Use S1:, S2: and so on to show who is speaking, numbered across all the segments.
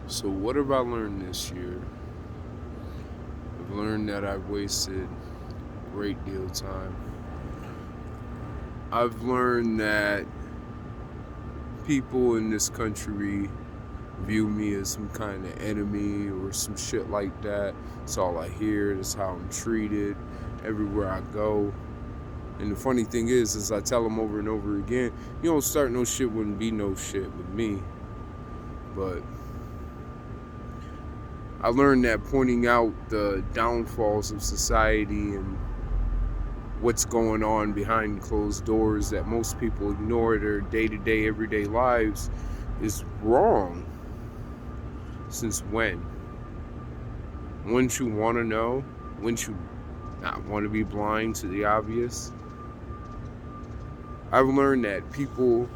S1: So what have I learned this year? I've learned that I've wasted a great deal of time. I've learned that people in this country view me as some kind of enemy or some shit like that. It's all I hear. That's how I'm treated everywhere I go. And the funny thing is I tell them over and over again, you don't start no shit, wouldn't be no shit with me. But I learned that pointing out the downfalls of society and what's going on behind closed doors that most people ignore their day-to-day, everyday lives is wrong. Since when? Wouldn't you want to know? Wouldn't you not want to be blind to the obvious? I've learned that people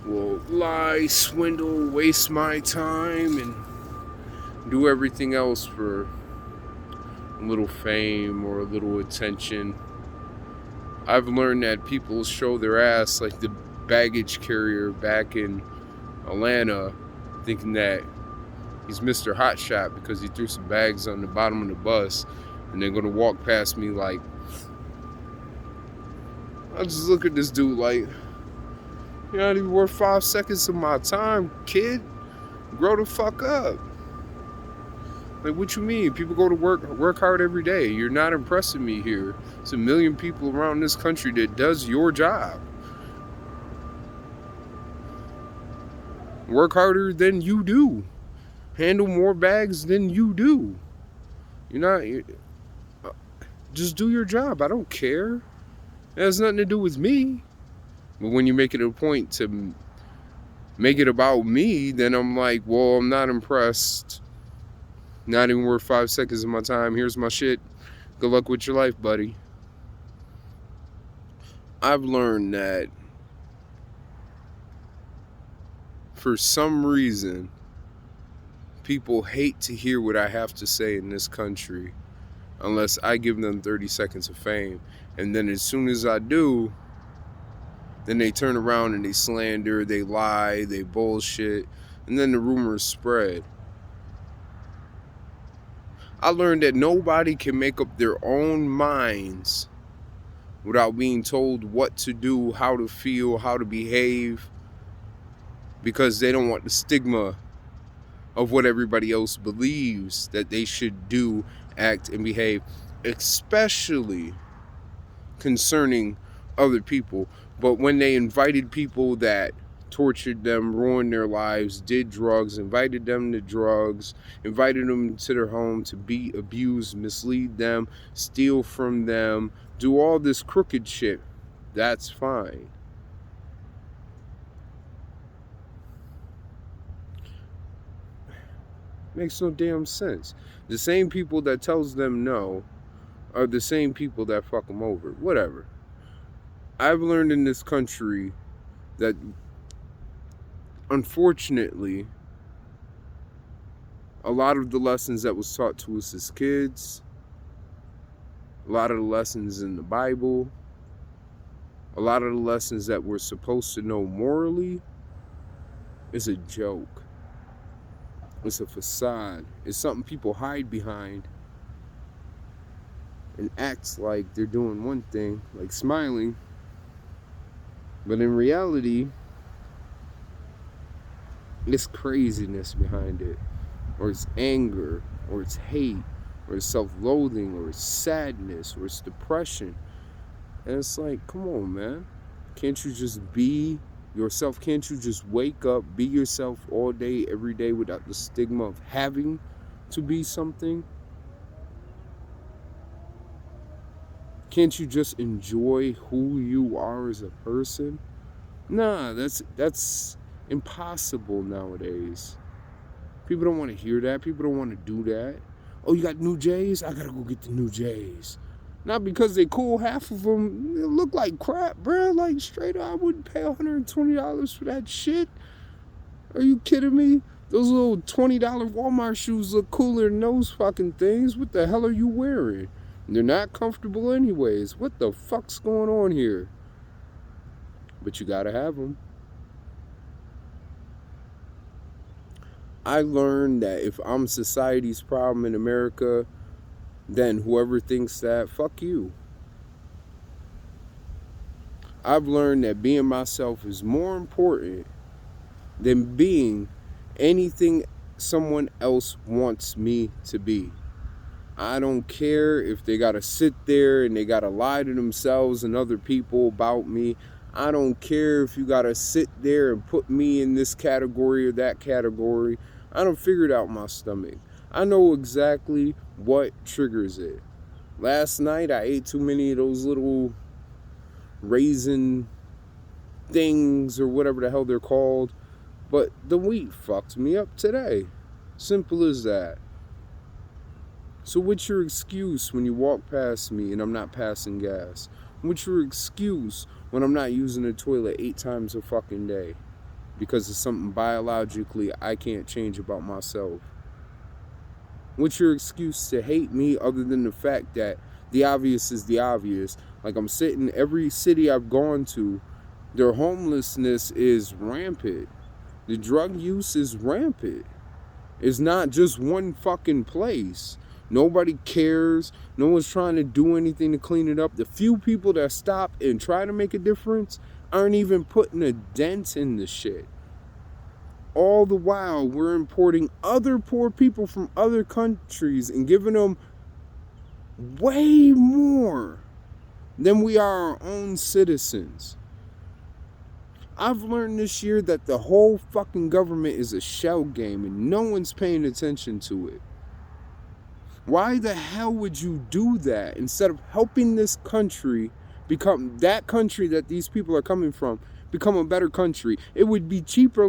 S1: will lie, swindle, waste my time, and do everything else for a little fame or a little attention. I've learned that people show their ass like the baggage carrier back in Atlanta, thinking that he's Mr. Hotshot because he threw some bags on the bottom of the bus, and they're gonna walk past me like, I just look at this dude like, you're not even worth 5 seconds of my time, kid. Grow the fuck up. Like, what you mean? People go to work hard every day. You're not impressing me here. It's a million people around this country that does your job. Work harder than you do. Handle more bags than you do. Just do your job. I don't care. It has nothing to do with me. But when you make it a point to make it about me, then I'm like, well, I'm not impressed. Not even worth 5 seconds of my time. Here's my shit. Good luck with your life, buddy. I've learned that for some reason, people hate to hear what I have to say in this country unless I give them 30 seconds of fame. And then as soon as I do, then they turn around and they slander, they lie, they bullshit, and then the rumors spread. I learned that nobody can make up their own minds without being told what to do, how to feel, how to behave, because they don't want the stigma of what everybody else believes that they should do, act, and behave, especially concerning other people. But when they invited people that tortured them, ruined their lives, did drugs, invited them to drugs, invited them to their home to be abused, mislead them, steal from them, do all this crooked shit, that's fine. Makes no damn sense. The same people that tells them no are the same people that fuck them over. Whatever. I've learned in this country that, unfortunately, a lot of the lessons that was taught to us as kids, a lot of the lessons in the Bible, a lot of the lessons that we're supposed to know morally is a joke. It's a facade. It's something people hide behind and acts like they're doing one thing, like smiling. But in reality, it's craziness behind it. Or it's anger, or it's hate, or it's self-loathing, or it's sadness, or it's depression. And it's like, come on, man. Can't you just be yourself? Can't you just wake up, be yourself all day, every day without the stigma of having to be something? Can't you just enjoy who you are as a person? Nah, that's impossible nowadays. People don't want to hear that. People don't want to do that. Oh, you got new J's? I gotta go get the new J's. Not because they cool. Half of them look like crap, bro. Like, straight up, I wouldn't pay $120 for that shit. Are you kidding me? Those little $20 Walmart shoes look cooler than those fucking things. What the hell are you wearing? They're not comfortable anyways. What the fuck's going on here? But you gotta have them. I learned that if I'm society's problem in America, then whoever thinks that, fuck you. I've learned that being myself is more important than being anything someone else wants me to be. I don't care if they gotta sit there and they gotta lie to themselves and other people about me. I don't care if you gotta sit there and put me in this category or that category. I done figured out my stomach. I know exactly what triggers it. Last night I ate too many of those little raisin things or whatever the hell they're called. But the wheat fucked me up today. Simple as that. So what's your excuse when you walk past me and I'm not passing gas? What's your excuse when I'm not using the toilet 8 times a fucking day? Because it's something biologically I can't change about myself. What's your excuse to hate me other than the fact that the obvious is the obvious? Like, I'm sitting, every city I've gone to, their homelessness is rampant. The drug use is rampant. It's not just one fucking place. Nobody cares. No one's trying to do anything to clean it up. The few people that stop and try to make a difference aren't even putting a dent in the shit. All the while, we're importing other poor people from other countries and giving them way more than we are our own citizens. I've learned this year that the whole fucking government is a shell game and no one's paying attention to it. Why the hell would you do that instead of helping this country become that country that these people are coming from, become a better country? It would be cheaper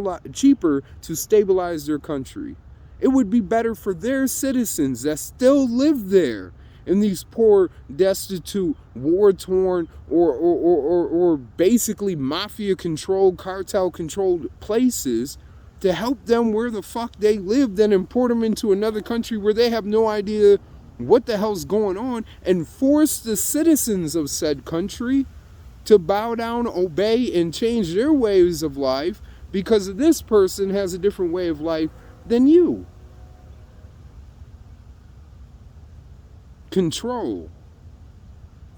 S1: to stabilize their country. It would be better for their citizens that still live there in these poor, destitute, war-torn, or basically mafia-controlled, cartel-controlled places, to help them where the fuck they live, then import them into another country where they have no idea what the hell's going on, and force the citizens of said country to bow down, obey, and change their ways of life because this person has a different way of life than you. Control.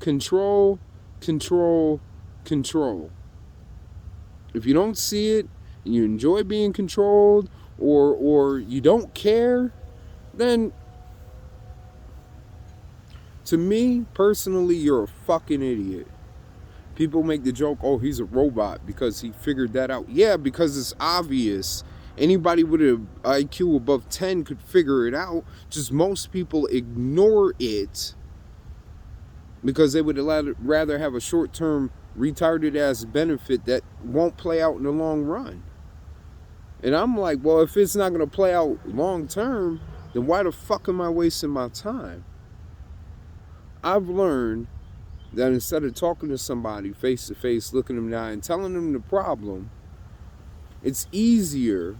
S1: Control, control, control. If you don't see it, and you enjoy being controlled, or you don't care, then to me, personally, you're a fucking idiot. People make the joke, oh, he's a robot because he figured that out. Yeah, because it's obvious. Anybody with an IQ above 10 could figure it out. Just most people ignore it because they would rather have a short-term retarded ass benefit that won't play out in the long run. And I'm like, well, if it's not going to play out long term, then why the fuck am I wasting my time? I've learned that instead of talking to somebody face to face, looking them in the eye and telling them the problem, it's easier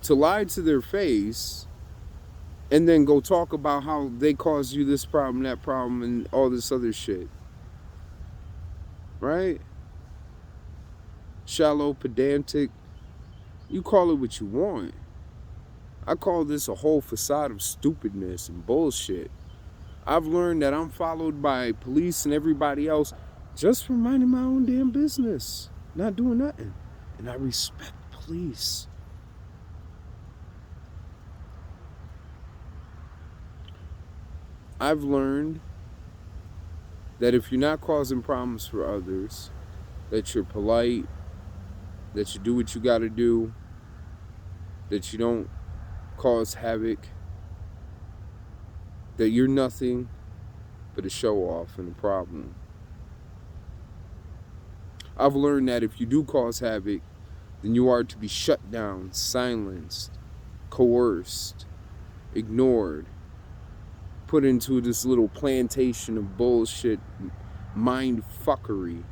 S1: to lie to their face and then go talk about how they caused you this problem, that problem, and all this other shit. Right? Shallow, pedantic. You call it what you want. I call this a whole facade of stupidness and bullshit. I've learned that I'm followed by police and everybody else just for minding my own damn business, not doing nothing. And I respect police. I've learned that if you're not causing problems for others, that you're polite, that you do what you gotta do, that you don't cause havoc, that you're nothing but a show-off and a problem. I've learned that if you do cause havoc, then you are to be shut down, silenced, coerced, ignored, put into this little plantation of bullshit, mind fuckery.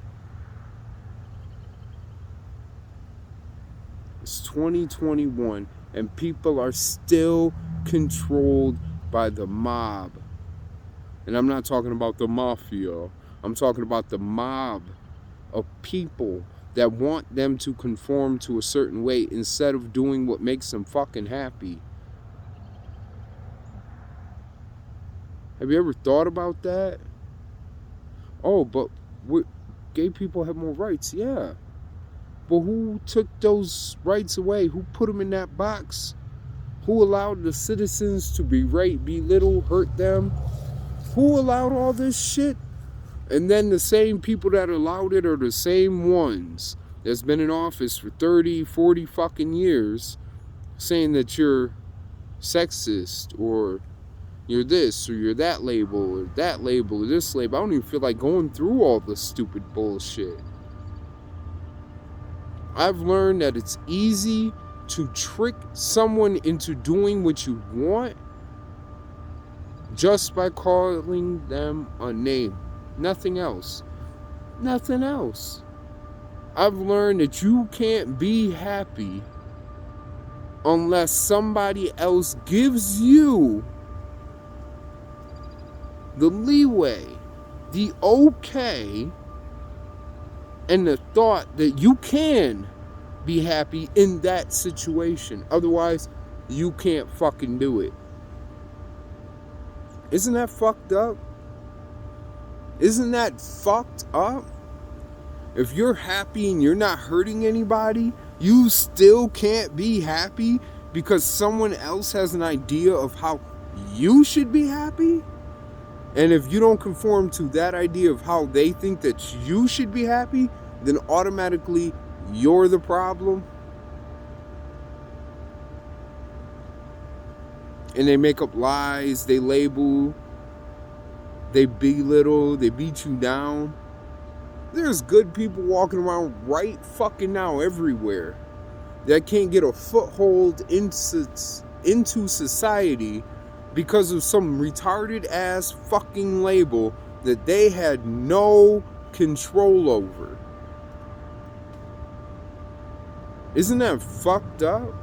S1: It's 2021 and people are still controlled by the mob. And I'm not talking about the mafia. I'm talking about the mob of people that want them to conform to a certain way instead of doing what makes them fucking happy. Have you ever thought about that? Oh, but gay people have more rights. Yeah. But who took those rights away? Who put them in that box? Who allowed the citizens to berate, belittle, hurt them? Who allowed all this shit? And then the same people that allowed it are the same ones that's been in office for 30, 40 fucking years saying that you're sexist or you're this or you're that label or that label or this label. I don't even feel like going through all the stupid bullshit. I've learned that it's easy to trick someone into doing what you want just by calling them a name. Nothing else. Nothing else. I've learned that you can't be happy unless somebody else gives you the leeway, the okay, and the thought that you can be happy in that situation. Otherwise, you can't fucking do it. Isn't that fucked up? Isn't that fucked up? If you're happy and you're not hurting anybody, you still can't be happy because someone else has an idea of how you should be happy? And if you don't conform to that idea of how they think that you should be happy, then automatically you're the problem. And they make up lies, they label, they belittle, they beat you down. There's good people walking around right fucking now everywhere that can't get a foothold into society because of some retarded ass fucking label that they had no control over. Isn't that fucked up?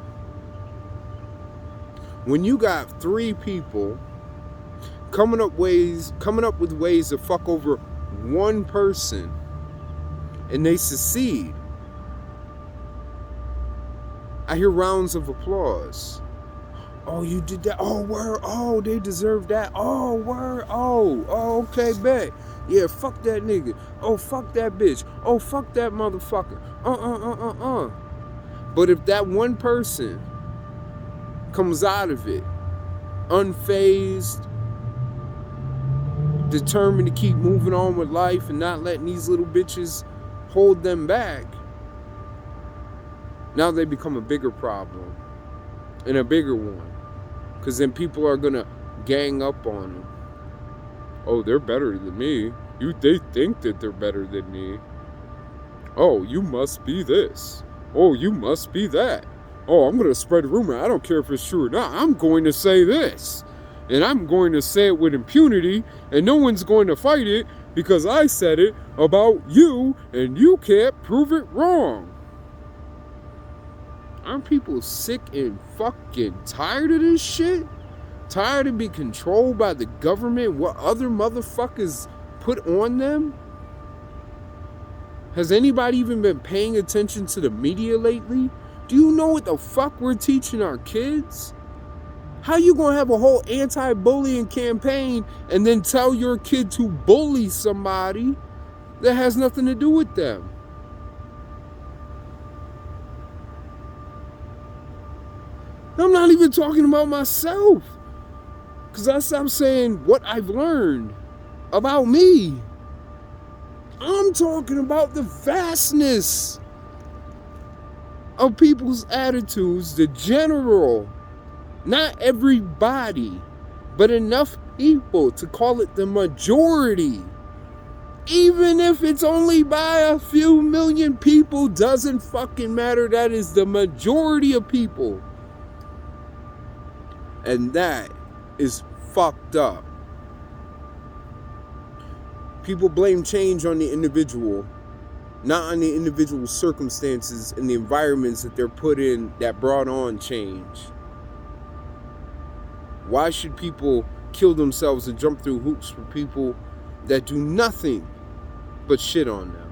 S1: When you got 3 people coming up with ways to fuck over one person and they succeed, I hear rounds of applause. Oh, you did that? Oh, word. Oh, they deserve that. Oh, word. Oh, okay, bet. Yeah, fuck that nigga. Oh, fuck that bitch. Oh, fuck that motherfucker. But if that one person comes out of it unfazed, determined to keep moving on with life and not letting these little bitches hold them back, now they become a bigger problem and a bigger one, because then people are gonna gang up on them. Oh, they're better than me. They think that they're better than me. Oh, you must be this. Oh, you must be that. Oh, I'm gonna spread a rumor. I don't care if it's true or not. I'm going to say this, and I'm going to say it with impunity, and no one's going to fight it because I said it about you, and you can't prove it wrong. Aren't people sick and fucking tired of this shit? Tired of being controlled by the government, what other motherfuckers put on them? Has anybody even been paying attention to the media lately? Do you know what the fuck we're teaching our kids? How you gonna have a whole anti-bullying campaign and then tell your kid to bully somebody that has nothing to do with them? I'm not even talking about myself, because I stopped saying what I've learned about me. I'm talking about the vastness of people's attitudes, the general, not everybody, but enough people to call it the majority. Even if it's only by a few million people, doesn't fucking matter. That is the majority of people. And that is fucked up. People blame change on the individual, not on the individual's circumstances and the environments that they're put in that brought on change. Why should people kill themselves and jump through hoops for people that do nothing but shit on them?